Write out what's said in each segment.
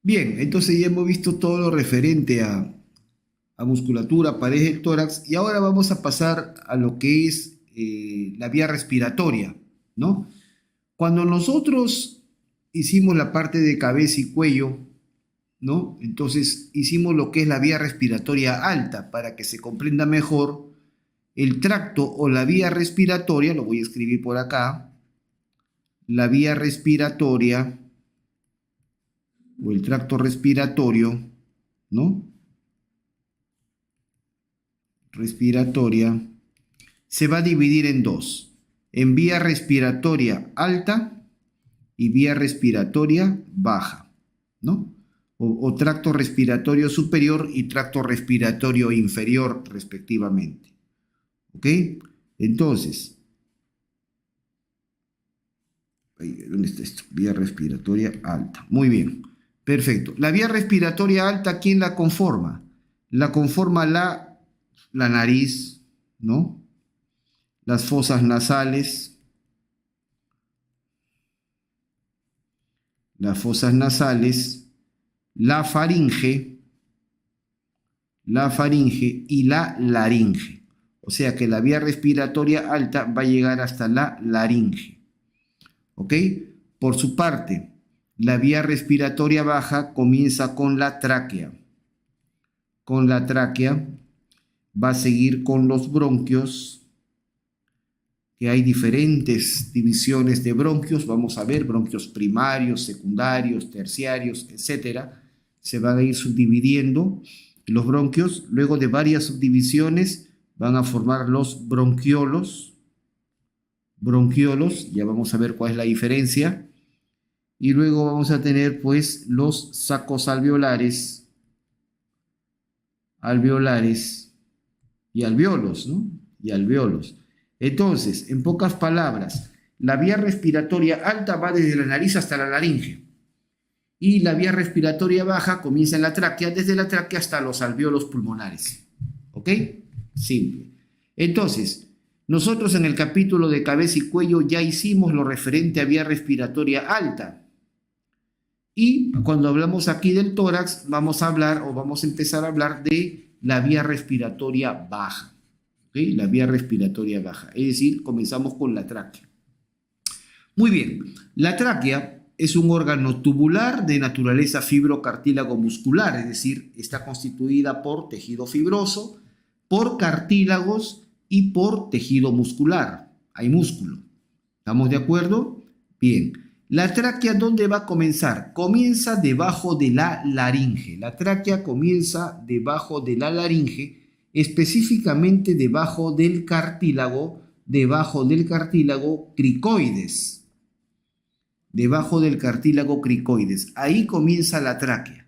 Bien, entonces ya hemos visto todo lo referente a musculatura, pared del tórax, y ahora vamos a pasar a lo que es la vía respiratoria, ¿no? Cuando nosotros hicimos la parte de cabeza y cuello, ¿no? Entonces hicimos lo que es la vía respiratoria alta para que se comprenda mejor el tracto o la vía respiratoria, lo voy a escribir por acá, la vía respiratoria o el tracto respiratorio, ¿no? Respiratoria se va a dividir en dos, en vía respiratoria alta y vía respiratoria baja, ¿no? O tracto respiratorio superior y tracto respiratorio inferior, respectivamente. ¿Ok? Entonces, ¿dónde está esto? Vía respiratoria alta. Muy bien. Perfecto. La vía respiratoria alta, ¿quién la conforma? La conforma la nariz, ¿no? Las fosas nasales, la faringe y la laringe. O sea que la vía respiratoria alta va a llegar hasta la laringe. ¿Ok? Por su parte, la vía respiratoria baja comienza con la tráquea. Con la tráquea va a seguir con los bronquios, que hay diferentes divisiones de bronquios. Vamos a ver bronquios primarios, secundarios, terciarios, etcétera. Se van a ir subdividiendo los bronquios. Luego de varias subdivisiones van a formar los bronquiolos. Ya vamos a ver cuál es la diferencia. Y luego vamos a tener pues los sacos alveolares y alveolos, ¿no? Y alveolos. Entonces, en pocas palabras, la vía respiratoria alta va desde la nariz hasta la laringe. Y la vía respiratoria baja comienza en la tráquea, desde la tráquea hasta los alveolos pulmonares. ¿Ok? Simple. Entonces, nosotros en el capítulo de cabeza y cuello ya hicimos lo referente a vía respiratoria alta. Y cuando hablamos aquí del tórax, vamos a empezar a hablar de la vía respiratoria baja. ¿Okay? La vía respiratoria baja, es decir, comenzamos con la tráquea. Muy bien, la tráquea es un órgano tubular de naturaleza fibrocartílago muscular, es decir, está constituida por tejido fibroso, por cartílagos y por tejido muscular. Hay músculo. ¿Estamos de acuerdo? Bien. La tráquea, ¿dónde va a comenzar? Comienza debajo de la laringe. La tráquea comienza debajo de la laringe, específicamente debajo del cartílago cricoides. Debajo del cartílago cricoides. Ahí comienza la tráquea.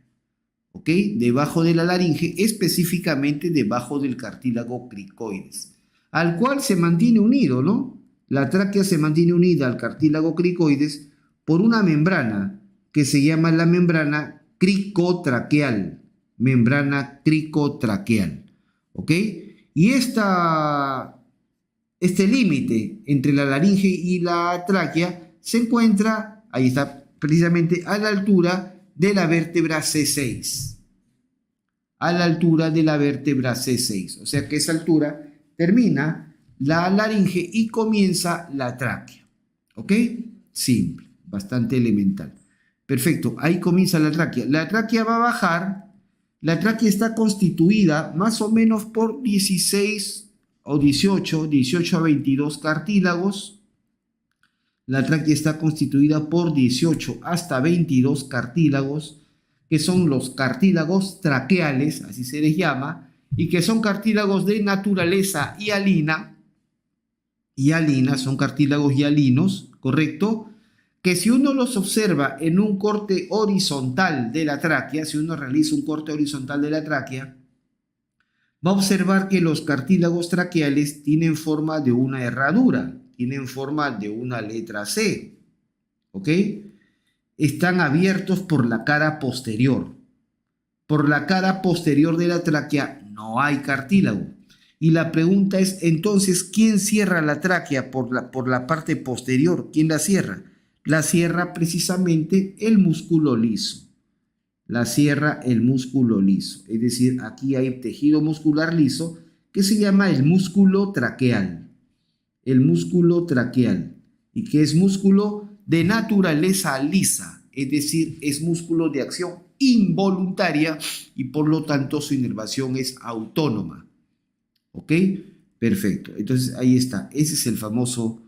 ¿Ok? Debajo de la laringe, específicamente debajo del cartílago cricoides. Al cual se mantiene unido, ¿no? La tráquea se mantiene unida al cartílago cricoides por una membrana que se llama la membrana cricotraqueal. ¿Ok? Y este límite entre la laringe y la tráquea se encuentra, ahí está, precisamente a la altura de la vértebra C6. A la altura de la vértebra C6. O sea que esa altura termina la laringe y comienza la tráquea. ¿Ok? Simple, bastante elemental. Perfecto, ahí comienza la tráquea. La tráquea va a bajar. La tráquea está constituida más o menos por 16 o 18 a 22 cartílagos. La tráquea está constituida por 18 hasta 22 cartílagos, que son los cartílagos traqueales, así se les llama, y que son cartílagos de naturaleza hialina. Son cartílagos hialinos, ¿correcto? Que si uno los observa en un corte horizontal de la tráquea, si uno realiza un corte horizontal de la tráquea, va a observar que los cartílagos traqueales tienen forma de una herradura, tienen forma de una letra C, ¿ok? Están abiertos por la cara posterior. Por la cara posterior de la tráquea no hay cartílago. Y la pregunta es, entonces, ¿quién cierra la tráquea por la parte posterior? ¿Quién la cierra? La cierra precisamente el músculo liso. La cierra el músculo liso. Es decir, aquí hay tejido muscular liso que se llama el músculo traqueal. El músculo traqueal. Y que es músculo de naturaleza lisa. Es decir, es músculo de acción involuntaria y por lo tanto su inervación es autónoma. ¿Ok? Perfecto. Entonces ahí está. Ese es el famoso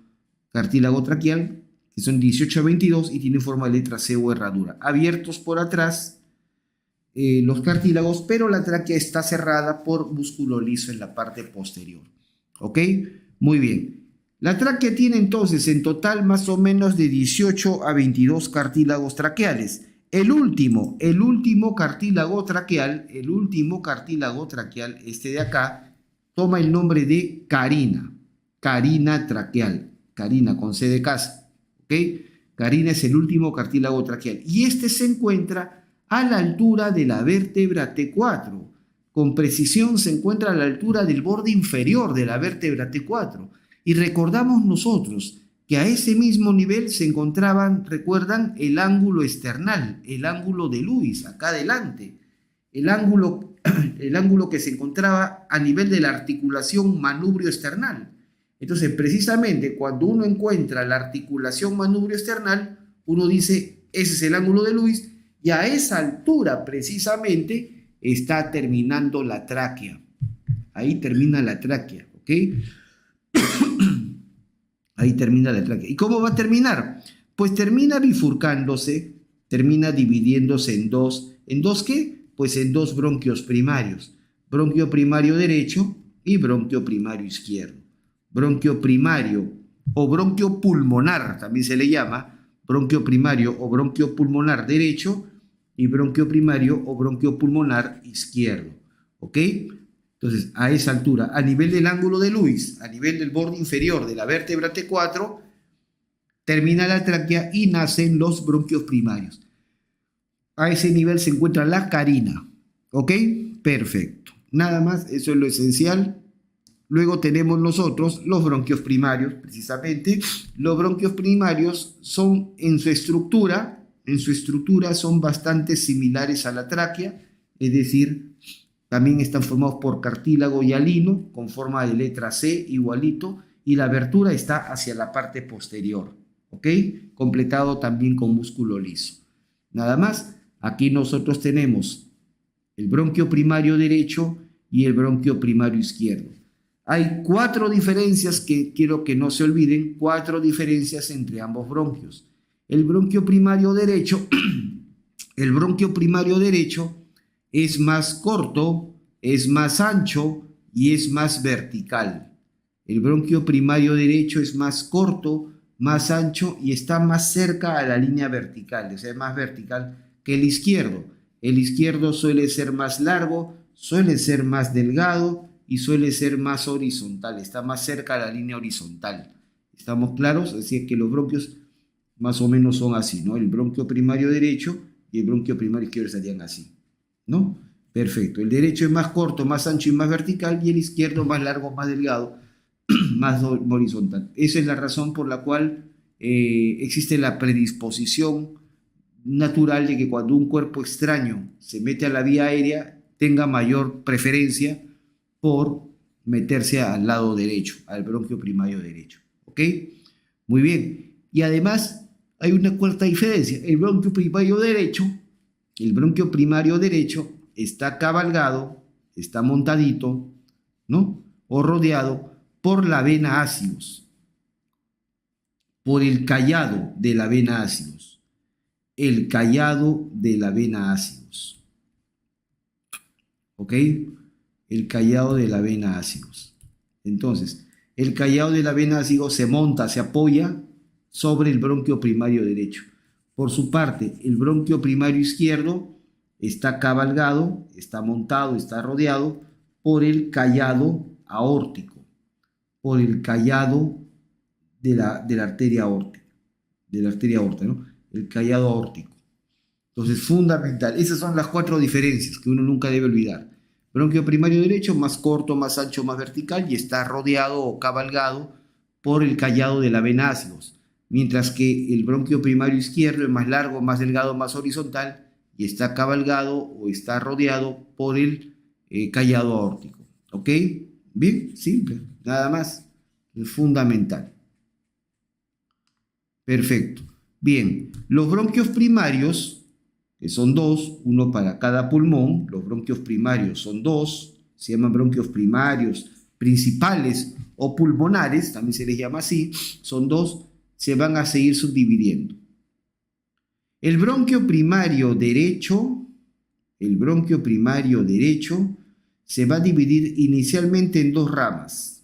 cartílago traqueal, que son 18 a 22 y tienen forma de letra C o herradura. Abiertos por atrás los cartílagos, pero la tráquea está cerrada por músculo liso en la parte posterior. ¿Ok? Muy bien. La tráquea tiene entonces en total más o menos de 18 a 22 cartílagos traqueales. El último cartílago traqueal, este de acá, toma el nombre de carina, carina traqueal, carina con C de casa, ¿ok? Carina es el último cartílago traqueal y este se encuentra a la altura de la vértebra T4. Con precisión se encuentra a la altura del borde inferior de la vértebra T4. Y recordamos nosotros que a ese mismo nivel se encontraban, recuerdan, el ángulo external, el ángulo de Lewis, acá adelante. El ángulo que se encontraba a nivel de la articulación manubrio external. Entonces, precisamente cuando uno encuentra la articulación manubrio external, uno dice, ese es el ángulo de Lewis, y a esa altura precisamente está terminando la tráquea. Ahí termina la tráquea, ¿ok? Ahí termina la tráquea. ¿Y cómo va a terminar? Pues termina bifurcándose, termina dividiéndose en dos. ¿En dos qué? Pues en dos bronquios primarios. Bronquio primario derecho y bronquio primario izquierdo. Bronquio primario o bronquio pulmonar, también se le llama, bronquio primario o bronquio pulmonar derecho y bronquio primario o bronquio pulmonar izquierdo. ¿Ok? Entonces, a esa altura, a nivel del ángulo de Lewis, a nivel del borde inferior de la vértebra T4, termina la tráquea y nacen los bronquios primarios. A ese nivel se encuentra la carina. ¿Ok? Perfecto. Nada más, eso es lo esencial. Luego tenemos nosotros los bronquios primarios, precisamente. Los bronquios primarios son en su estructura son bastante similares a la tráquea, es decir, también están formados por cartílago hialino con forma de letra C igualito y la abertura está hacia la parte posterior, ¿ok? Completado también con músculo liso. Nada más, aquí nosotros tenemos el bronquio primario derecho y el bronquio primario izquierdo. Hay 4 diferencias que quiero que no se olviden, 4 diferencias entre ambos bronquios. El bronquio primario derecho, es más corto, es más ancho y es más vertical. El bronquio primario derecho es más corto, más ancho y está más cerca a la línea vertical, o sea, más vertical que el izquierdo. El izquierdo suele ser más largo, suele ser más delgado y suele ser más horizontal, está más cerca a la línea horizontal. ¿Estamos claros? Así que los bronquios más o menos son así, ¿no? El bronquio primario derecho y el bronquio primario izquierdo estarían así, ¿no? Perfecto. El derecho es más corto, más ancho y más vertical y el izquierdo más largo, más delgado, más horizontal. Esa es la razón por la cual existe la predisposición natural de que cuando un cuerpo extraño se mete a la vía aérea tenga mayor preferencia por meterse al lado derecho, al bronquio primario derecho. ¿Ok? Muy bien. Y además hay una cuarta diferencia. El bronquio primario derecho está cabalgado, está montadito, ¿no? O rodeado por la vena ácidos, por el callado de la vena ácidos. El callado de la vena ácidos. ¿Ok? El callado de la vena ácidos. Entonces, el callado de la vena ácidos se monta, se apoya sobre el bronquio primario derecho. Por su parte, el bronquio primario izquierdo está cabalgado, está montado, está rodeado por el callado aórtico, por el callado de la arteria aórtica, ¿no? El callado aórtico. Entonces, fundamental. Esas son las 4 diferencias que uno nunca debe olvidar. Bronquio primario derecho, más corto, más ancho, más vertical, y está rodeado o cabalgado por el callado de la vena ácigos, mientras que el bronquio primario izquierdo es más largo, más delgado, más horizontal, y está cabalgado o está rodeado por el callado aórtico. ¿Ok? Bien, simple, nada más, es fundamental. Perfecto. Bien, los bronquios primarios, que son dos, uno para cada pulmón, los bronquios primarios son dos, se llaman bronquios primarios principales o pulmonares, también se les llama así, son dos, se van a seguir subdividiendo. El bronquio primario derecho, se va a dividir inicialmente en dos ramas,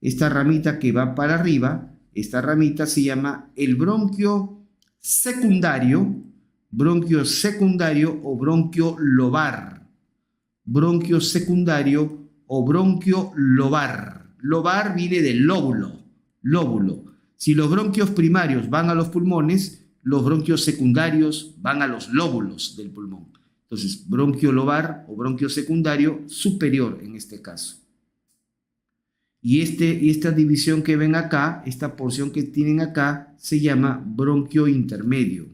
Esta ramita que va para arriba, esta ramita se llama el bronquio secundario o bronquio lobar. Bronquio secundario o bronquio lobar. Lobar viene del lóbulo. Si los bronquios primarios van a los pulmones, los bronquios secundarios van a los lóbulos del pulmón. Entonces, bronquio lobar o bronquio secundario superior en este caso. Y esta división que ven acá, esta porción que tienen acá, se llama bronquio intermedio.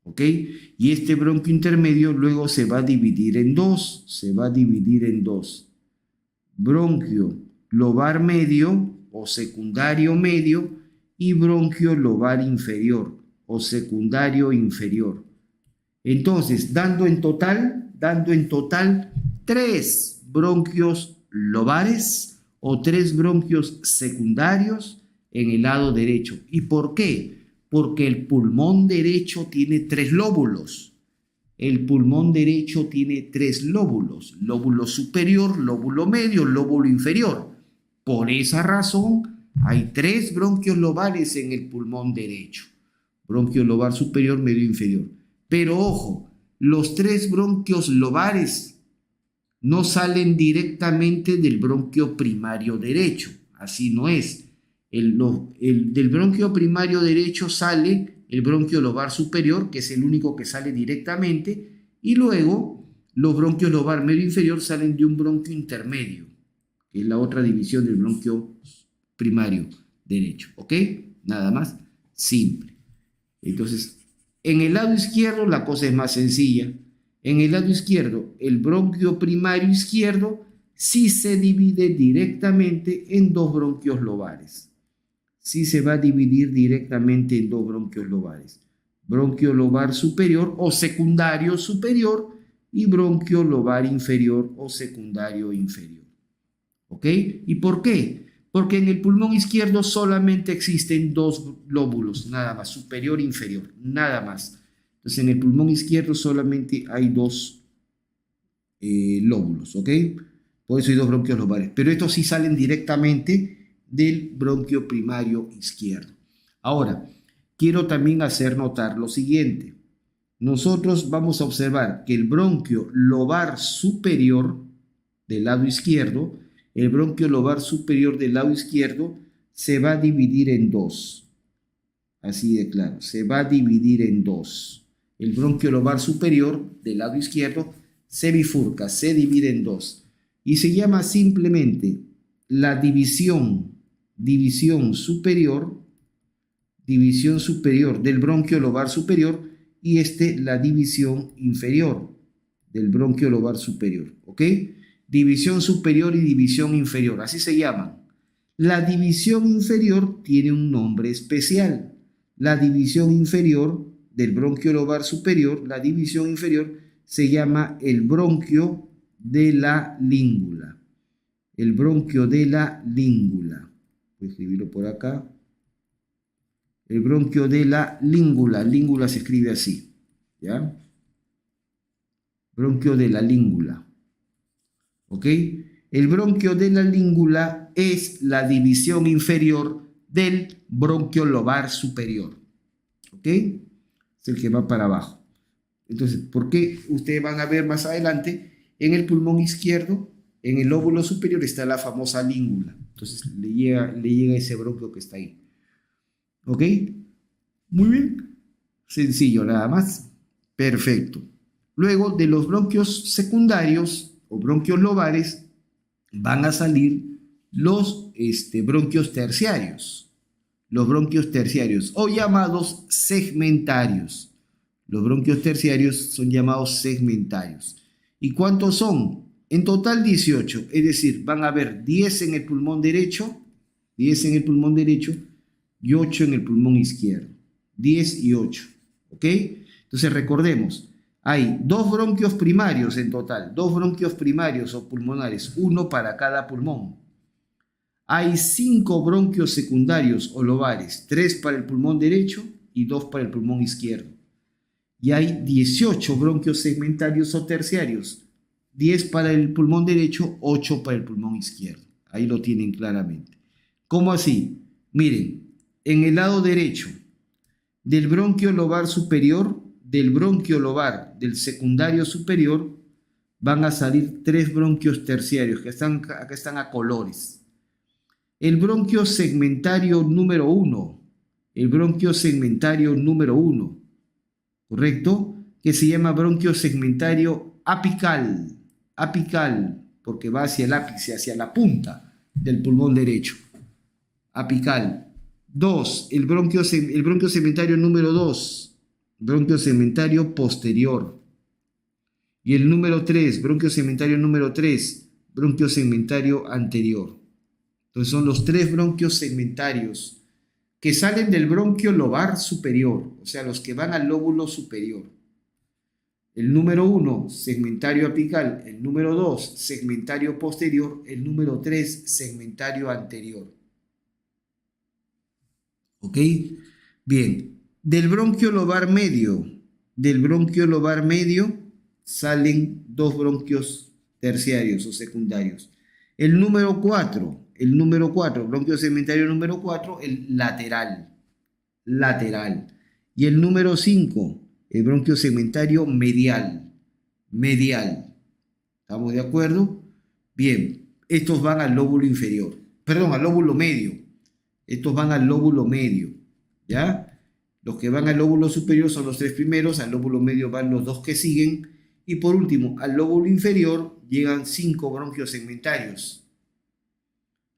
¿Ok? Y este bronquio intermedio luego se va a dividir en dos. Bronquio lobar medio o secundario medio y bronquio lobar inferior o secundario inferior. Entonces, dando en total 3 bronquios lobares o 3 bronquios secundarios en el lado derecho. ¿Y por qué? Porque el pulmón derecho tiene 3 lóbulos. Lóbulo superior, lóbulo medio, lóbulo inferior. Por esa razón, hay 3 bronquios lobares en el pulmón derecho. Bronquio lobar superior, medio, inferior. Pero ojo, los 3 bronquios lobares no salen directamente del bronquio primario derecho. Así no es. Del bronquio primario derecho sale el bronquio lobar superior, que es el único que sale directamente, y luego los bronquios lobar medio inferior salen de un bronquio intermedio, que es la otra división del bronquio primario derecho. ¿Ok? Nada más simple. Entonces, en el lado izquierdo la cosa es más sencilla. En el lado izquierdo, el bronquio primario izquierdo sí se divide directamente en 2 bronquios lobares. Sí se va a dividir directamente en 2 bronquios lobares. Bronquio lobar superior o secundario superior y bronquio lobar inferior o secundario inferior. ¿Ok? ¿Y por qué? Porque en el pulmón izquierdo solamente existen 2 lóbulos, nada más, superior e inferior, nada más. Entonces en el pulmón izquierdo solamente hay 2 lóbulos, ¿ok? Por eso hay 2 bronquios lobares, pero estos sí salen directamente del bronquio primario izquierdo. Ahora, quiero también hacer notar lo siguiente. Nosotros vamos a observar que el bronquio lobar superior del lado izquierdo, el bronquio lobar superior del lado izquierdo se va a dividir en 2. Así de claro, se va a dividir en 2. El bronquio lobar superior del lado izquierdo se bifurca, se divide en 2. Y se llama simplemente la división superior del bronquio lobar superior y la división inferior del bronquio lobar superior. ¿Ok? División superior y división inferior, así se llaman. La división inferior tiene un nombre especial. La división inferior del bronquio lobar superior, la división inferior se llama el bronquio de la língula. El bronquio de la língula. Voy a escribirlo por acá. El bronquio de la língula. Língula se escribe así. ¿Ya? Bronquio de la língula. ¿Ok? El bronquio de la língula es la división inferior del bronquio lobar superior. ¿Ok? Es el que va para abajo. Entonces, ¿por qué? Ustedes van a ver más adelante, en el pulmón izquierdo, en el lóbulo superior está la famosa língula. Entonces, le llega ese bronquio que está ahí. ¿Ok? Muy bien. Sencillo, nada más. Perfecto. Luego de los bronquios secundarios o bronquios lobares van a salir los bronquios terciarios. Los bronquios terciarios o llamados segmentarios. Los bronquios terciarios son llamados segmentarios. ¿Y cuántos son? En total 18, es decir, van a haber 10 en el pulmón derecho, 10 en el pulmón derecho y 8 en el pulmón izquierdo. 10 y 8, ¿ok? Entonces recordemos, hay 2 bronquios primarios en total, 2 bronquios primarios o pulmonares, uno para cada pulmón. Hay 5 bronquios secundarios o lobares, 3 para el pulmón derecho y 2 para el pulmón izquierdo. Y hay 18 bronquios segmentarios o terciarios, 10 para el pulmón derecho, 8 para el pulmón izquierdo. Ahí lo tienen claramente. ¿Cómo así? Miren, en el lado derecho, del bronquio lobar superior, del bronquio lobar del secundario superior, van a salir 3 bronquios terciarios, que acá están a colores. El bronquio segmentario número 1, el bronquio segmentario número 1, ¿correcto? Que se llama bronquio segmentario apical, apical, porque va hacia el ápice, hacia la punta del pulmón derecho, apical. 2, el bronquio segmentario número 2, bronquio segmentario posterior. Y el número 3, bronquio segmentario número 3, bronquio segmentario anterior. Entonces son los 3 bronquios segmentarios que salen del bronquio lobar superior, o sea, los que van al lóbulo superior. El número 1, segmentario apical. El número 2, segmentario posterior. El número 3, segmentario anterior. ¿Ok? Bien. Del bronquio lobar medio, salen 2 bronquios terciarios o secundarios. El número 4, bronquio segmentario número 4, el lateral. Y el número 5, el bronquio segmentario medial. ¿Estamos de acuerdo? Bien, estos van al lóbulo inferior. Perdón, al lóbulo medio. Estos van al lóbulo medio. ¿Ya? Los que van al lóbulo superior son los 3 primeros, al lóbulo medio van los 2 que siguen. Y por último, al lóbulo inferior llegan 5 bronquios segmentarios.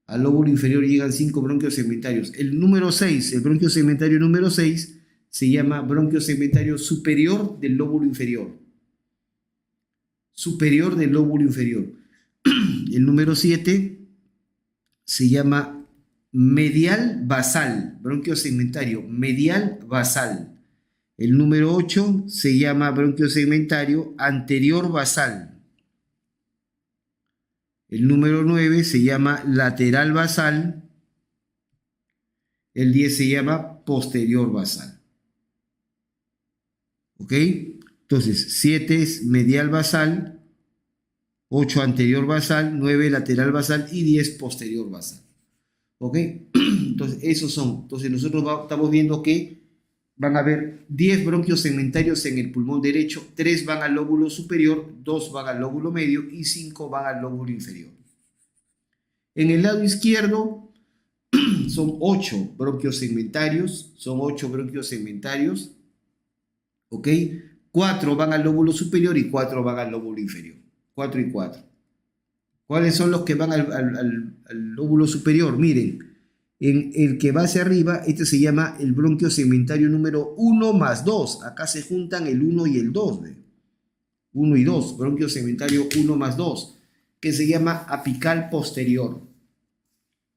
Al lóbulo inferior llegan 5 bronquios segmentarios. El número 6, el bronquio segmentario número 6, se llama bronquio segmentario superior del lóbulo inferior. Superior del lóbulo inferior. El número 7 se llama medial basal, bronquio segmentario medial basal. El número 8 se llama bronquio segmentario anterior basal. El número 9 se llama lateral basal. El 10 se llama posterior basal. ¿Ok? Entonces, 7 es medial basal, 8 anterior basal, 9 lateral basal y 10 posterior basal. ¿Ok? Entonces, esos son. Entonces, nosotros estamos viendo que van a haber 10 bronquios segmentarios en el pulmón derecho, 3 van al lóbulo superior, 2 van al lóbulo medio y 5 van al lóbulo inferior. En el lado izquierdo son 8 bronquios segmentarios, ¿ok? 4 van al lóbulo superior y 4 van al lóbulo inferior, 4 y 4. ¿Cuáles son los que van al lóbulo superior? Miren, en el que va hacia arriba, este se llama el bronquio segmentario número 1 más 2. Acá se juntan el 1 y el 2. 1 y 2, bronquio segmentario 1 más 2, que se llama apical posterior.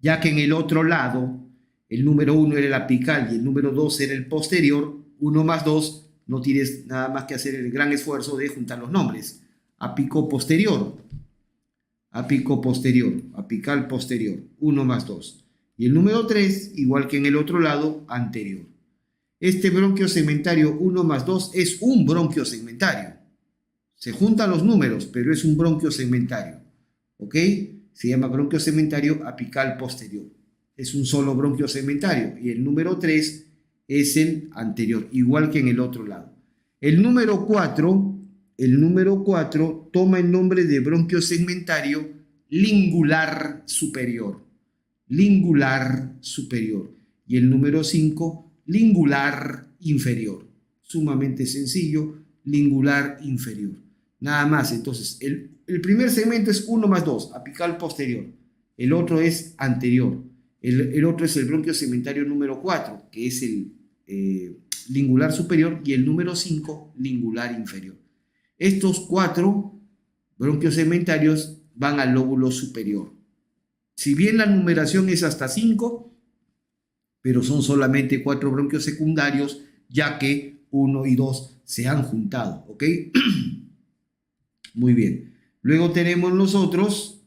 Ya que en el otro lado, el número 1 era el apical y el número 2 era el posterior, 1 más 2, no tienes nada más que hacer el gran esfuerzo de juntar los nombres. Apical posterior, apical posterior, 1 más 2. Y el número 3, igual que en el otro lado, anterior. Este bronquio segmentario 1 más 2 es un bronquio segmentario. Se juntan los números, pero es un bronquio segmentario. ¿Ok? Se llama bronquio segmentario apical posterior. Es un solo bronquio segmentario. Y el número 3 es el anterior, igual que en el otro lado. El número 4 toma el nombre de bronquio segmentario lingular superior. Y el número 5, lingular inferior. sumamente sencillo, lingular inferior. Nada más, entonces, el primer segmento es 1 más 2, apical posterior. El otro es anterior. El otro es el bronquio segmentario número 4, que es el lingular superior, y el número 5, lingular inferior. Estos 4 bronquios segmentarios van al lóbulo superior. Si bien la numeración es hasta 5, pero son solamente 4 bronquios secundarios, ya que 1 y 2 se han juntado, ¿ok? Muy bien. Luego tenemos nosotros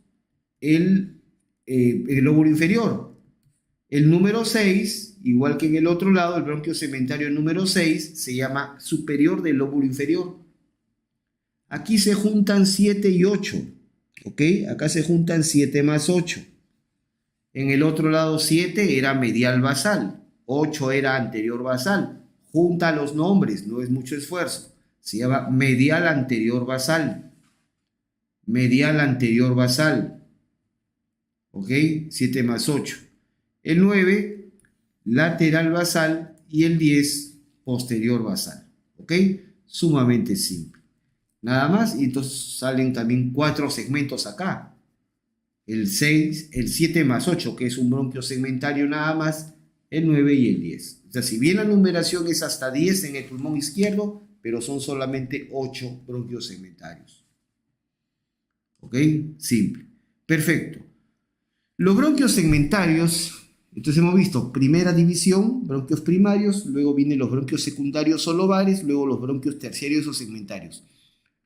el lóbulo inferior. El número 6, igual que en el otro lado, el bronquio segmentario número 6 se llama superior del lóbulo inferior. Aquí se juntan 7 y 8, ¿ok? Acá se juntan 7 más 8. En el otro lado 7 era medial basal, 8 era anterior basal. Junta los nombres, no es mucho esfuerzo. Se llama medial anterior basal. Medial anterior basal. ¿Ok? 7 más 8. El 9, lateral basal, y el 10, posterior basal. ¿Ok? Sumamente simple. Nada más, y entonces salen también 4 segmentos acá. El 6, el 7 más 8, que es un bronquio segmentario nada más, el 9 y el 10. O sea, si bien la numeración es hasta 10 en el pulmón izquierdo, pero son solamente 8 bronquios segmentarios. ¿Ok? Simple. Perfecto. Los bronquios segmentarios, entonces hemos visto primera división, bronquios primarios, luego vienen los bronquios secundarios o lobares, luego los bronquios terciarios o segmentarios.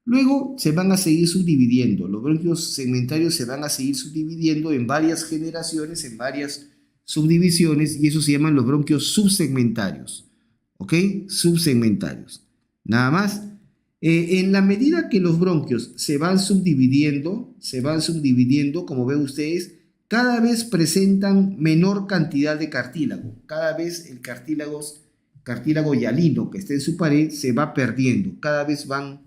Luego se van a seguir subdividiendo, los bronquios segmentarios se van a seguir subdividiendo en varias generaciones, en varias subdivisiones, y eso se llaman los bronquios subsegmentarios. ¿Ok? Subsegmentarios. Nada más. En la medida que los bronquios se van subdividiendo, como ven ustedes, cada vez presentan menor cantidad de cartílago. Cada vez el cartílago hialino que está en su pared se va perdiendo. Cada vez van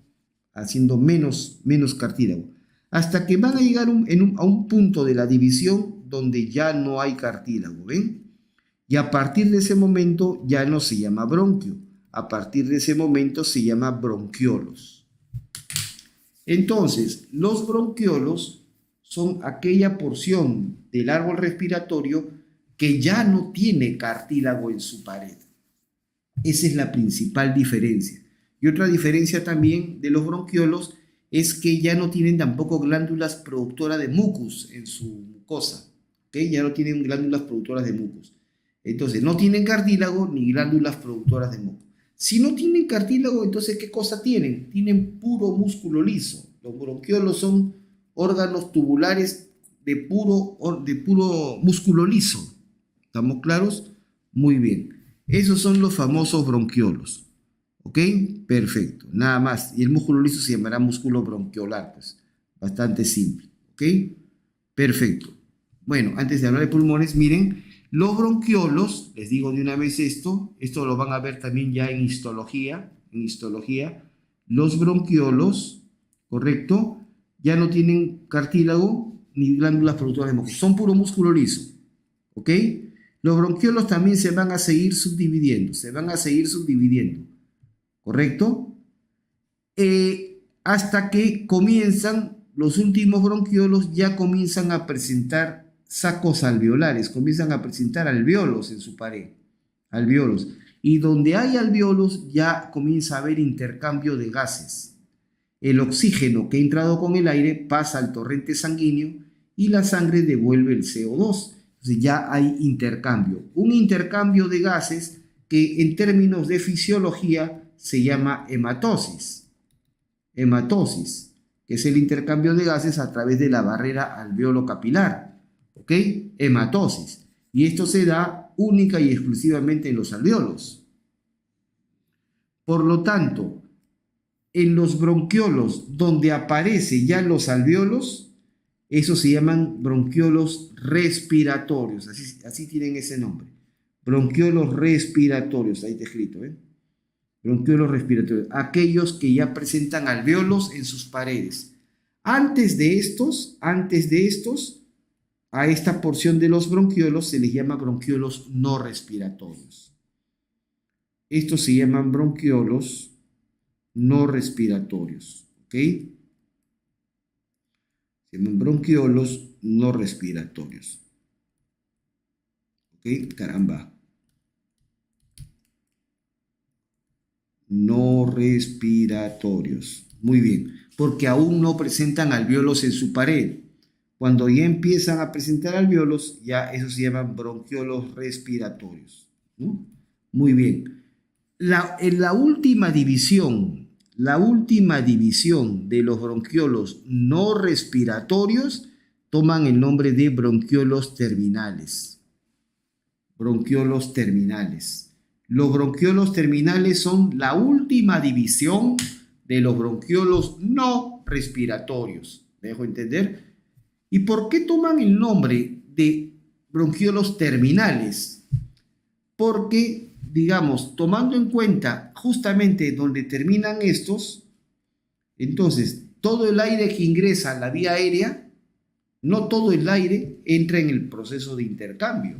haciendo menos cartílago. Hasta que van a llegar a un punto de la división donde ya no hay cartílago, ¿ven? Y a partir de ese momento ya no se llama bronquio. A partir de ese momento se llama bronquiolos. Entonces, los bronquiolos son aquella porción del árbol respiratorio que ya no tiene cartílago en su pared. Esa es la principal diferencia. Y otra diferencia también de los bronquiolos es que ya no tienen tampoco glándulas productoras de mucus en su mucosa. ¿Okay? Ya no tienen glándulas productoras de mucus. Entonces, no tienen cartílago ni glándulas productoras de mucus. Si no tienen cartílago, entonces, ¿qué cosa tienen? Tienen puro músculo liso. Los bronquiolos son órganos tubulares de puro músculo liso. ¿Estamos claros? Muy bien. Esos son los famosos bronquiolos. ¿Ok? Perfecto. Nada más. Y el músculo liso se llamará músculo bronquiolar. Pues bastante simple. ¿Ok? Perfecto. Bueno, antes de hablar de pulmones, miren, los bronquiolos, les digo de una vez esto lo van a ver también ya en histología. Los bronquiolos, ¿correcto? Ya no tienen cartílago ni glándulas productoras de mucus. Son puro músculo liso. ¿Ok? Los bronquiolos también se van a seguir subdividiendo. ¿Correcto? Hasta que comienzan, los últimos bronquiolos ya comienzan a presentar sacos alveolares, comienzan a presentar alvéolos en su pared. Alvéolos. Y donde hay alvéolos ya comienza a haber intercambio de gases. El oxígeno que ha entrado con el aire pasa al torrente sanguíneo y la sangre devuelve el CO2. Entonces ya hay intercambio. Un intercambio de gases que en términos de fisiología se llama hematosis. Hematosis, que es el intercambio de gases a través de la barrera alveolo-capilar. ¿Ok? Hematosis. Y esto se da única y exclusivamente en los alvéolos. Por lo tanto, en los bronquiolos donde aparecen ya los alvéolos, esos se llaman bronquiolos respiratorios. Así tienen ese nombre. Bronquiolos respiratorios. Ahí está escrito, ¿eh? Bronquiolos respiratorios. Aquellos que ya presentan alvéolos en sus paredes. Antes de estos, a esta porción de los bronquiolos se les llama bronquiolos no respiratorios. Estos se llaman bronquiolos no respiratorios. ¿Ok? Se llaman bronquiolos no respiratorios. ¿Ok? Caramba. No respiratorios. Muy bien. Porque aún no presentan alvéolos en su pared. Cuando ya empiezan a presentar alvéolos, ya esos se llaman bronquiolos respiratorios, ¿no? Muy bien. En la última división de los bronquiolos no respiratorios toman el nombre de bronquiolos terminales. Bronquiolos terminales. Los bronquiolos terminales son la última división de los bronquiolos no respiratorios. ¿Me dejo entender? ¿Y por qué toman el nombre de bronquiolos terminales? Porque, digamos, tomando en cuenta justamente donde terminan estos, entonces todo el aire que ingresa a la vía aérea, no todo el aire entra en el proceso de intercambio.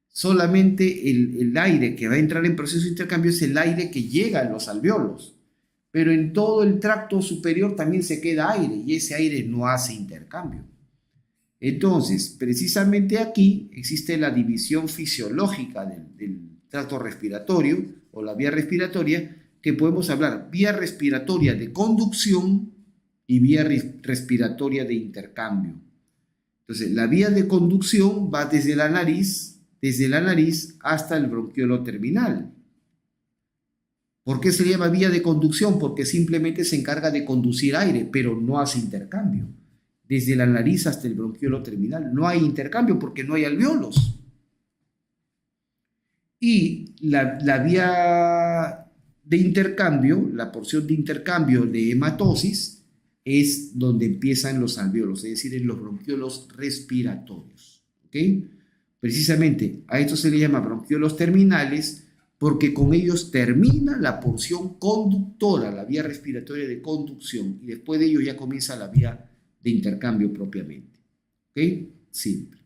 Solamente el aire que va a entrar en proceso de intercambio es el aire que llega a los alvéolos. Pero en todo el tracto superior también se queda aire y ese aire no hace intercambio. Entonces, precisamente aquí existe la división fisiológica del tracto respiratorio o la vía respiratoria, que podemos hablar vía respiratoria de conducción y vía respiratoria de intercambio. Entonces, la vía de conducción va desde la nariz hasta el bronquiolo terminal. ¿Por qué se llama vía de conducción? Porque simplemente se encarga de conducir aire, pero no hace intercambio. Desde la nariz hasta el bronquiolo terminal no hay intercambio porque no hay alvéolos. Y la vía de intercambio, la porción de intercambio de hematosis, es donde empiezan los alvéolos, es decir, en los bronquiolos respiratorios. ¿Ok? Precisamente a esto se le llama bronquiolos terminales, porque con ellos termina la porción conductora, la vía respiratoria de conducción, y después de ello ya comienza la vía de intercambio propiamente. ¿Ok? Simple.